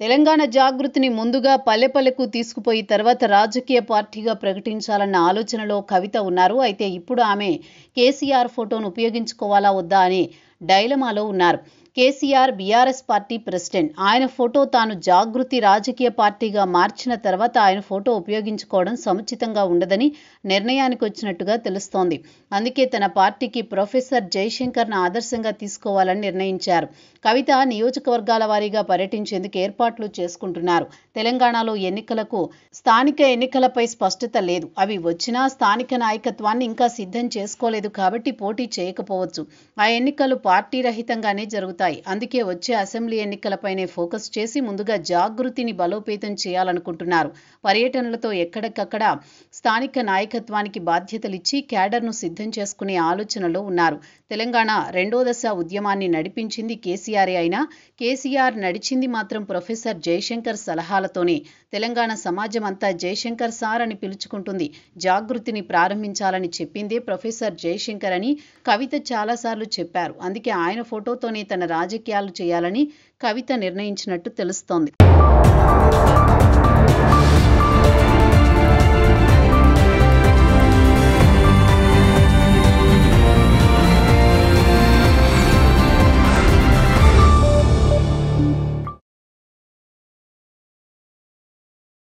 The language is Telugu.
తెలంగాణ జాగృతిని ముందుగా పల్లెపల్లెకు తీసుకుపోయి తర్వాత రాజకీయ పార్టీగా ప్రకటించాలన్న ఆలోచనలో కవిత ఉన్నారు. అయితే ఇప్పుడు ఆమె కేసీఆర్ ఫోటోను ఉపయోగించుకోవాలా వద్దా అనే డైలమాలో ఉన్నారు. KCR BRS party president. ఆయన ఫోటో తాను జాగృతి రాజకీయ పార్టీగా మార్చిన తర్వాత ఆయన ఫోటో ఉపయోగించుకోవడం సముచితంగా ఉండదని నిర్ణయానికి వచ్చినట్టుగా తెలుస్తోంది. అందుకే తన పార్టీకి ప్రొఫెసర్ జయశంకర్ను ఆదర్శంగా తీసుకోవాలని నిర్ణయించారు. కవిత నియోజకవర్గాల వారీగా పర్యటించేందుకు ఏర్పాట్లు చేసుకుంటున్నారు. తెలంగాణలో స్థానిక ఎన్నికలపై స్పష్టత లేదు. అవి వచ్చినా స్థానిక నాయకత్వాన్ని ఇంకా సిద్ధం చేసుకోలేదు కాబట్టి పోటీ చేయకపోవచ్చు. ఆ ఎన్నికలు పార్టీ రహితంగానే జరుగుతాయి. అందుకే వచ్చే అసెంబ్లీ ఎన్నికలపైనే ఫోకస్ చేసి ముందుగా జాగృతిని బలోపేతం చేయాలనుకుంటున్నారు. పర్యటనలతో ఎక్కడికక్కడ స్థానిక నాయకత్వానికి బాధ్యతలిచ్చి క్యాడర్ను సిద్ధం చేసుకునే ఆలోచనలో ఉన్నారు. తెలంగాణ రెండో దశ ఉద్యమాన్ని నడిపించింది కేసీఆర్ అయినా కేసీఆర్ నడిచింది మాత్రం ప్రొఫెసర్ జయశంకర్ సలహాలతోనే. తెలంగాణ సమాజం అంతా జయశంకర్ సార్ అని పిలుచుకుంటుంది. జాగృతిని ప్రారంభించాలని చెప్పిందే ప్రొఫెసర్ జయశంకర్ అని కవిత చాలాసార్లు చెప్పారు. అందుకే ఆయన ఫోటోతోనే తన రాజకీయాలు చేయాలని కవిత నిర్ణయించినట్టు తెలుస్తోంది.